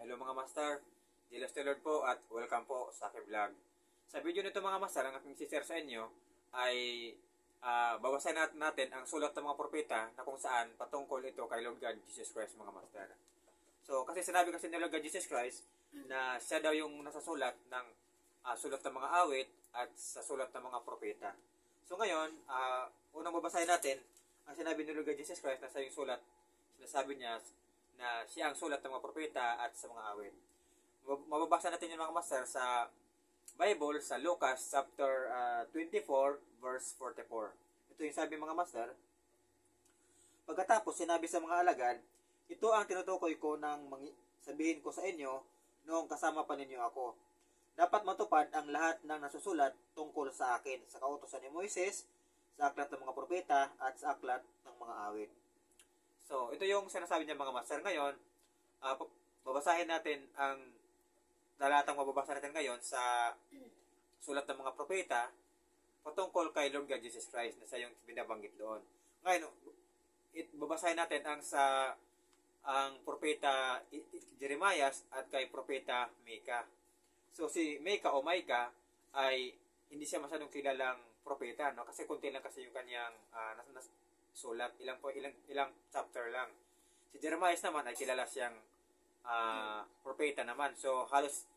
Hello mga master, Jilas Taylor po at welcome po sa aking vlog. Sa video nito mga master, ang aking share sa inyo ay babasahin natin ang sulat ng mga propeta na kung saan patungkol ito kay Lord God Jesus Christ mga master. So kasi sinabi kasi ni Lord God Jesus Christ na siya daw yung nasasulat ng sulat ng mga awit at sa sulat ng mga propeta. So ngayon, unang babasahin natin ang sinabi ni Lord God Jesus Christ na sa yung sulat, sinasabi niya na siya ang sulat ng mga propeta at sa mga awit. Mababasa natin yung mga master sa Bible sa Lucas chapter 24 verse 44. Ito yung sabi mga master. Pagkatapos sinabi sa mga alagad, ito ang tinutukoy ko ng sabihin ko sa inyo noong kasama pa ninyo ako. Dapat matupad ang lahat ng nasusulat tungkol sa akin sa kautusan ni Moises, sa aklat ng mga propeta at sa aklat ng mga awit. So, ito yung sinasabi niya mga master. Ngayon, babasahin natin ang talatang mababasa natin ngayon sa sulat ng mga propeta patungkol kay Lord God Jesus Christ na siya yung binabanggit doon. Ngayon, babasahin natin ang propeta Jeremiah at kay propeta Micah. So, si Micah o Micah ay hindi siya masyadong kilalang propeta, no? Kasi kunti lang kasi yung kanyang sulat, ilang chapter lang. Si Jeremiah naman ay kilala siyang propeta naman. So halos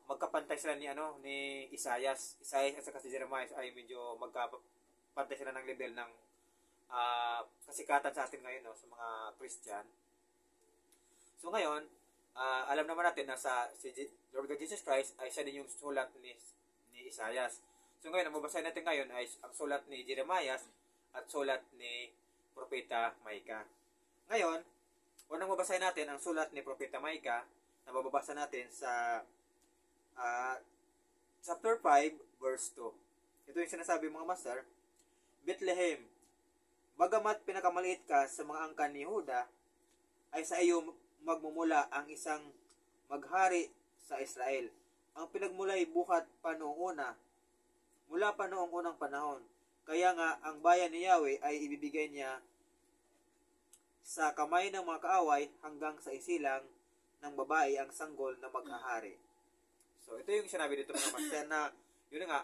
magkapantay sila ni Isaias at saka si Jeremiah ay medyo magkapantay sila ng level ng kasikatan sa atin ngayon, no, sa mga Christian. So ngayon, alam naman natin na si Lord God Jesus Christ ay siya din yung sulat ni Isaias. So ngayon, ang mabasahin natin ngayon ay ang sulat ni Jeremiah at sulat ni Propeta Micah. Ngayon, unang mabasahin natin ang sulat ni Propeta Micah na mababasa natin sa chapter 5, verse 2. Ito yung sinasabi mga master. Bethlehem, bagamat pinakamaliit ka sa mga angkan ni Huda, ay sa iyo magmumula ang isang maghari sa Israel. Ang pinagmulay buhat pa noong una, mula pa noong unang panahon. Kaya nga, ang bayan ni Yahweh ay ibibigay niya sa kamay ng mga kaaway hanggang sa isilang ng babae ang sanggol na maghahari. So, ito yung sinabi dito mga master na, yun nga,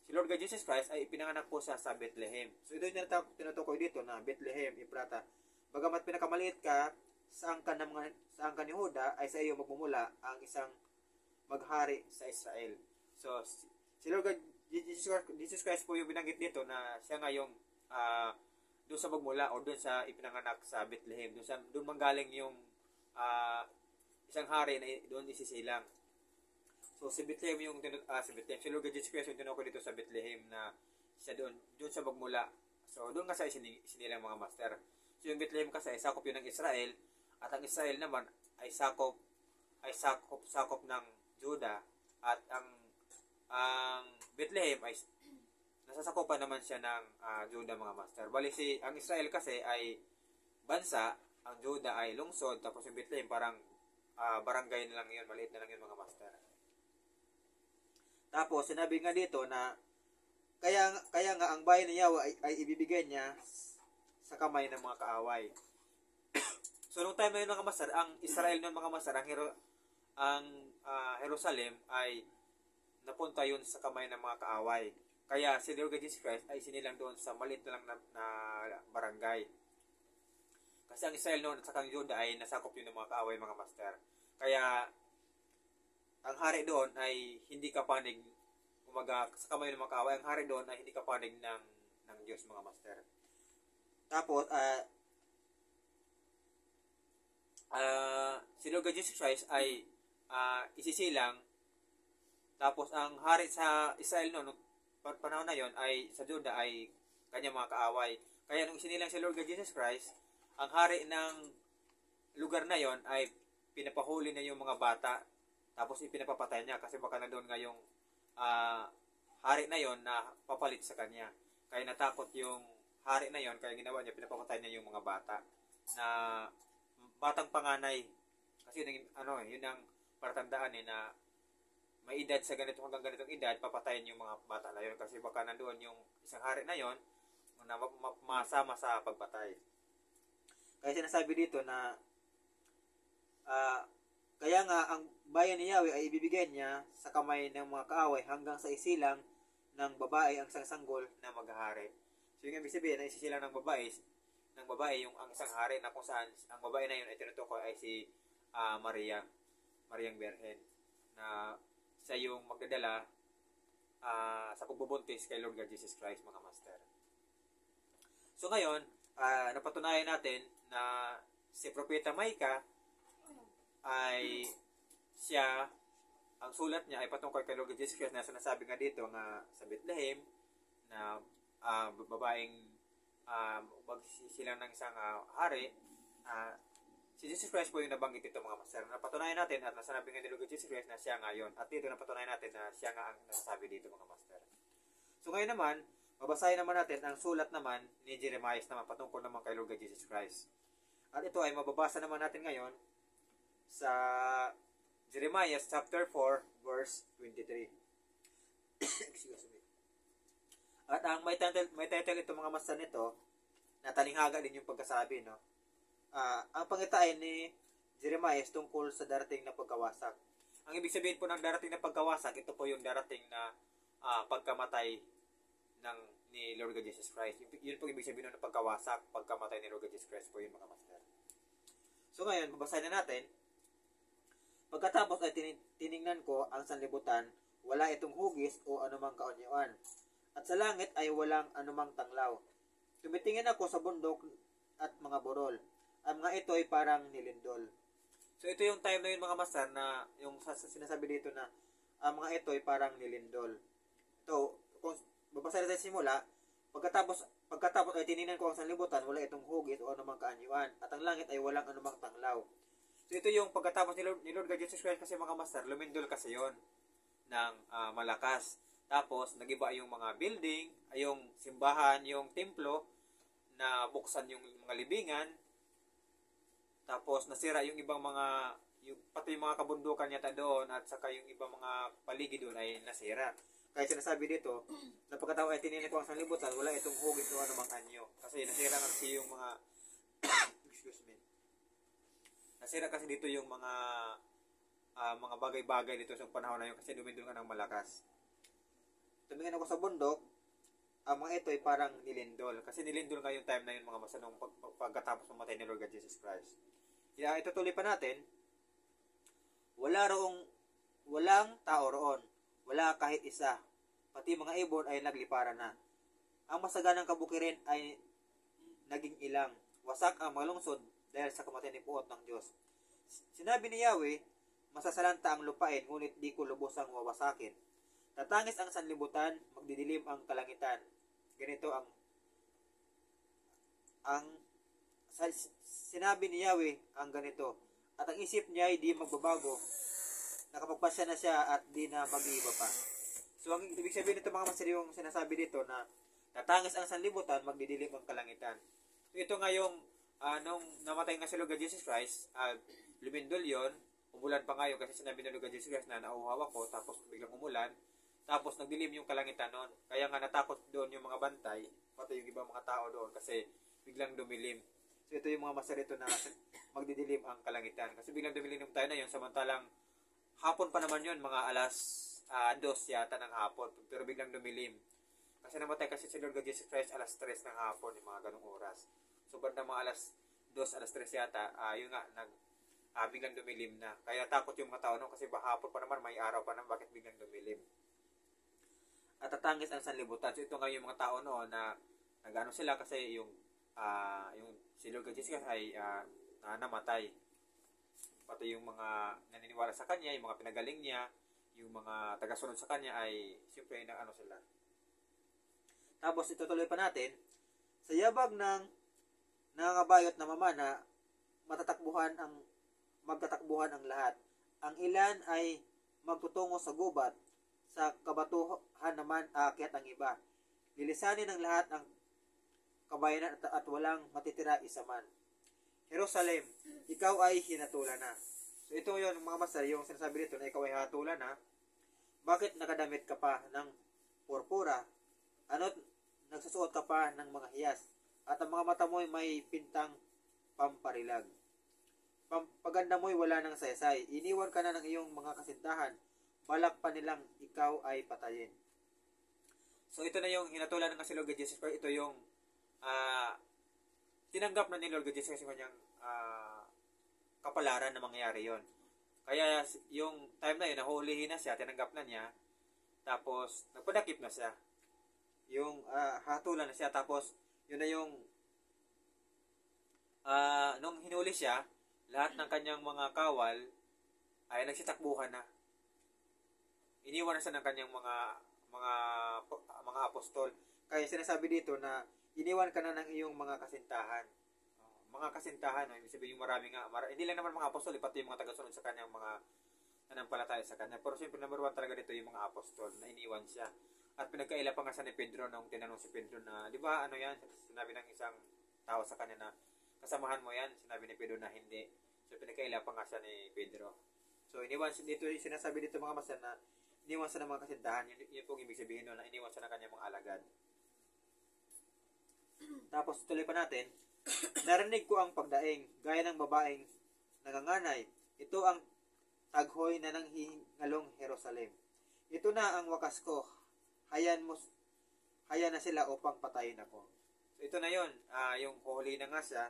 si Lord God Jesus Christ ay ipinanganak po sa Bethlehem. So, ito yung tinutukoy dito na Bethlehem, Ephrata. Bagamat pinakamaliit ka sa angkan ni Huda, ay sa iyo magmumula ang isang maghari sa Israel. So, si Lord God Jesus Christ po yung binanggit dito na siya nga yung doon sa magmula o doon sa ipinanganak sa Bethlehem. Doon manggaling yung isang hari na doon isisilang. So si Bethlehem si Lord God Jesus Christ yung tinukoy dito sa Bethlehem na siya doon sa magmula. So doon kasi isinilang mga master. So yung Bethlehem kasi ay sakop yun ng Israel at ang Israel naman ay sakop ng Judah at ang Bethlehem ay nasasakupan naman siya ng Judah mga master. Bali ang Israel kasi ay bansa, ang Judah ay lungsod, tapos yung Bethlehem parang barangay na lang yun, maliit na lang yun mga master. Tapos sinabi nga dito na kaya nga ang bayan ni Yahweh ay ibibigay niya sa kamay ng mga kaaway. So nung time na yun mga master, ang Israel noon mga master, ang Jerusalem ay napunta yun sa kamay ng mga kaaway. Kaya si Lord God Jesus Christ ay sinilang doon sa maliit na lang na barangay. Kasi ang Israel noon at saka ang Judah ay nasakop yun ng mga kaaway mga master. Kaya ang hari doon ay hindi kapanig sa kamay ng mga kaaway. Ang hari doon ay hindi kapanig ng Diyos mga master. Tapos si Lord God Jesus Christ ay isisilang. Tapos ang hari sa Israel noon, panahon na yon ay sa Judah ay kanyang mga kaaway. Kaya nung isinilang si Lord God Jesus Christ, ang hari ng lugar na yon ay pinapahuli na yung mga bata. Tapos ipinapapatay niya kasi baka na doon nga yung hari na yon na papalit sa kanya. Kaya natakot yung hari na yon, kaya ginawa niya, pinapapatay niya yung mga bata na batang panganay. Kasi yun ang palatandaan na may edad sa hanggang ganitong edad, papatayin yung mga bata na yun kasi baka nandoon yung isang hari na yun na masama sa pagpatay. Kaya sinasabi dito na Kaya nga, ang bayan ni Yahweh ay ibibigay niya sa kamay ng mga kaaway hanggang sa isilang ng babae ang isang sanggol na maghahari. So yung ibig sabihin na isisilang ng babae yung ang isang hari na kung saan ang babae na yun ay tinutukoy ay si Mariang Berhen, na siya yung magdadala sa pagbubuntis kay Lord God Jesus Christ, mga master. So ngayon, napatunayan natin na si Propeta Micah ay siya, ang sulat niya ay patungkol kay Lord Jesus Christ na sinasabi nga dito nga sa Bethlehem na babaeng magsisilang ng isang hari. Si Jesus Christ po yung nabanggit ito, mga master. Napatunayan natin at nasabi nga ni Lord Jesus Christ na siya nga yun. At dito napatunayan natin na siya nga ang nasasabi dito, mga master. So ngayon naman, mabasahin naman natin ang sulat naman ni Jeremiah naman patungkol naman kay Lord Jesus Christ. At ito ay mababasa naman natin ngayon sa Jeremiah chapter 4 verse 23. Excuse me. At ang may title ito, mga master, nito, na talinghaga din yung pagkasabi, no? Ang pangitain ni Jeremiah tungkol sa darating na pagkawasak. Ang ibig sabihin po ng darating na pagkawasak, ito po yung darating na pagkamatay ni Lord God Jesus Christ. Yun po ibig sabihin ng pagkawasak, pagkamatay ni Lord God Jesus Christ po yun, mga master. So ngayon, babasahin na natin. Pagkatapos ay tiningnan ko ang sanlibutan, wala itong hugis o anumang kaunyoan. At sa langit ay walang anumang tanglaw. Tumitingin ako sa bundok at mga burol. Ang mga ito ay parang nilindol. So ito yung time na yun, mga master, na yung sinasabi dito na ang mga ito ay parang nilindol. Ito, kung babasahin natin simula, pagkatapos ay tiningnan ko ang sanlibutan, wala itong hugis o anumang kaanyuan. At ang langit ay walang anumang tanglaw. So ito yung pagkatapos ni Lord God Jesus Christ, kasi mga master, lumindol kasi yon ng malakas. Tapos nagiba yung mga building, yung simbahan, yung templo, na buksan yung mga libingan. Tapos nasira yung ibang mga, pati yung mga kabundukan yata doon, at saka yung ibang mga paligid doon ay nasira. Kaya sinasabi dito, na pagkatapos ay tiningnan ko ang sanlibutan, wala itong hugis o anumang anyo. Kasi nasira kasi yung mga excuse me. Nasira kasi dito yung mga bagay-bagay dito sa panahon na yun, kasi dumindol nga ng malakas. Tumingin ako sa bundok, ang mga ito ay parang nilindol. Kasi nilindol nga yung time na yun, mga masanong pagkatapos mamatay ni Lord God Jesus Christ. Kaya itutuloy pa natin, walang tao roon. Wala kahit isa. Pati mga ibon ay nagliparan na. Ang masaganang kabukirin ay naging ilang. Wasak ang mga lungsod dahil sa kamatayan ni puot ng Diyos. Sinabi ni Yahweh, masasalanta ang lupain, ngunit di ko lubosang wawasakin. Tatangis ang sanlibutan, magdidilim ang kalangitan. Ganito ang sinabi ni Yahweh ang ganito. At ang isip niya ay di magbabago. Nakapagpasya na siya at di na mag-iiba pa. So ang ibig sabihin nito, mga master, yung sinasabi dito na tatangis ang sanlibutan, magdidilim ang kalangitan. So ito nga yung nung namatay nga si Lord Jesus Christ, lumindol yon, umulan pa ngayon kasi sinabi ni Lord Jesus Christ na nauhaw ako, tapos biglang umulan. Tapos nagdilim yung kalangitan noon. Kaya nga natakot doon yung mga bantay, pati yung ibang mga tao doon, kasi biglang dumilim. So ito yung mga master ito na magdidilim ang kalangitan. Kasi biglang dumilim tayo na yun, samantalang hapon pa naman yun, mga alas 2 yata ng hapon. Pero biglang dumilim. Kasi namatay kasi si Lord God Jesus Christ alas 3 ng hapon, yung mga ganong oras. So banda mga alas 2, alas 3 yata, yun nga, biglang dumilim na. Kaya takot yung mga tao noon kasi hapon pa naman, may araw pa naman, bakit biglang dumilim? At tatangis ang sanlibutan. So ito nga yung mga tao noon na nag-ano sila kasi yung si Lord God Jesus ay namatay. Pati yung mga naniniwala sa kanya, yung mga pinagaling niya, yung mga tagasunod sa kanya ay siyempre na sila. Tapos itutuloy pa natin, sa yabag ng nangangabayot na mamana, magtatakbuhan ang lahat. Ang ilan ay magtutungo sa gubat, sa kabatuhan naman aakyat ang iba. Lilisanin ng lahat ang kabayanan at walang matitira isa man. Jerusalem, ikaw ay hinatulan na. So ito yun, mga master, yung sinasabi dito na ikaw ay hatulan na. Bakit nakadamit ka pa ng purpura? Ano't nagsusuot ka pa ng mga hiyas? At ang mga mata mo ay may pintang pamparilag. Paganda mo'y wala ng saysay. Iniwan ka na ng iyong mga kasintahan. Balak pa nilang ikaw ay patayin. So ito na yung hinatulan ng si Lord Jesus Christ. Ito yung tinanggap na ni Lord Jesus Christ yung kanyang kapalaran na mangyayari yon. Kaya yung time na yun, nahulihin na siya, tinanggap na niya, tapos nagpadakip na siya. Yung hatulan na siya, tapos yun na yung nung hinuli siya, lahat ng kanyang mga kawal ay nagsitakbuhan na. Iniwan na siya ng kanyang mga apostol. Kaya sinasabi dito na iniwan ka na ng iyong mga kasintahan. Mga kasintahan, ibig sabihin yung hindi lang naman mga apostol, pati yung mga tagasunod sa kanyang mga nanampalataya sa kanya. Pero siyempre number 1 talaga dito yung mga apostol na iniwan siya. At pinagkaila pa nga sa ni Pedro nung tinanong si Pedro na, di ba ano yan? Sinabi ng isang tao sa kanya na, kasamahan mo yan? Sinabi ni Pedro na hindi. So pinagkaila pa nga siya ni Pedro. So iniwan dito, sinasabi dito mga masan na iniwan siya ng mga kasintahan. Yun pong ibig sabihin na iniwan siya ng kanyang mga alagad. Tapos tuloy pa natin, narinig ko ang pagdaing, gaya ng babaeng nanganganay. Ito ang taghoy na nang hingalong Jerusalem. Ito na ang wakas ko. Hayan na sila upang patayin ako. So ito na yun, yung huli na nga siya.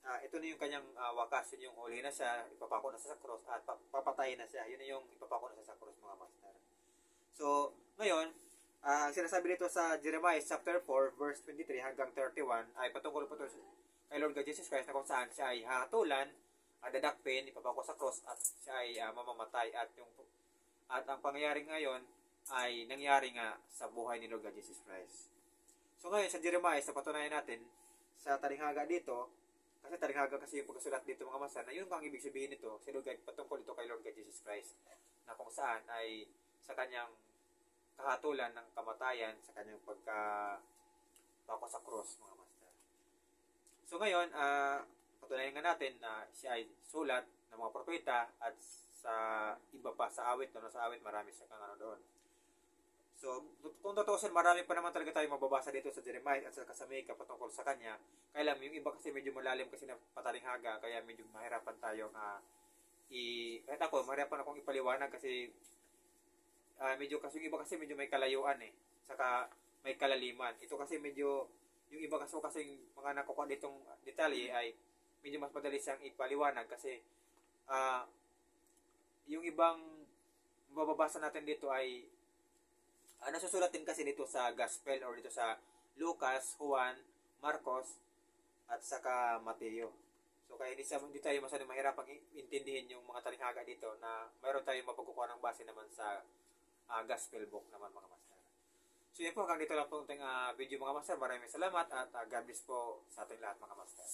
Ito na yung kanyang wakas, yun yung huli na siya, ipapako na siya sa cross at papatayin na siya. Yun na yung ipapako na siya sa cross, mga master. So ngayon, sinasabi dito sa Jeremiah chapter 4 verse 23 hanggang 31 ay patungkol po ito kay Lord God Jesus Christ na kung saan siya ay hahatulan, dadakpin, ipapako sa cross at siya ay mamamatay at ang pangyayari ngayon ay nangyari nga sa buhay ni Lord God Jesus Christ. So ngayon sa Jeremiah, sa patunayan natin sa talinghaga dito, kasi talinghaga kasi yung pagkasulat dito mga masan, na yun ang ibig sabihin nito, si Lord God, patungkol ito kay Lord God Jesus Christ na kung saan ay sa kanyang kahatulan ng kamatayan, sa kanyang pagkapako sa cross, mga master. So ngayon, patunayan nga natin na siya ay sulat ng mga propeta at sa iba pa, sa awit, sa awit marami siya kang doon. So, kung tutusin, marami pa naman talaga tayo mababasa dito sa Jeremiah at sa Kasamika patungkol sa kanya. Kaya lang, yung iba kasi medyo malalim kasi na patalinghaga, kaya medyo mahirapan tayo kahit ako, mahirapan akong ipaliwanag kasi kasi yung iba kasi medyo may kalayuan saka may kalaliman. Ito kasi medyo, yung iba kasi mga nakukuha ditong detalye ay medyo mas madali siyang ipaliwanag kasi yung ibang mababasa natin dito ay nasusulat din kasi dito sa Gospel or dito sa Lucas, Juan, Marcos, at saka Mateo. So kaya hindi tayo masyadong mahirapang intindihin yung mga talinghaga dito na mayroon tayong mapagkukuha ng base naman sa Gospel book naman mga master. So yan po, hanggang dito lang po ating video mga master. Maraming salamat at God bless po sa ating lahat mga master.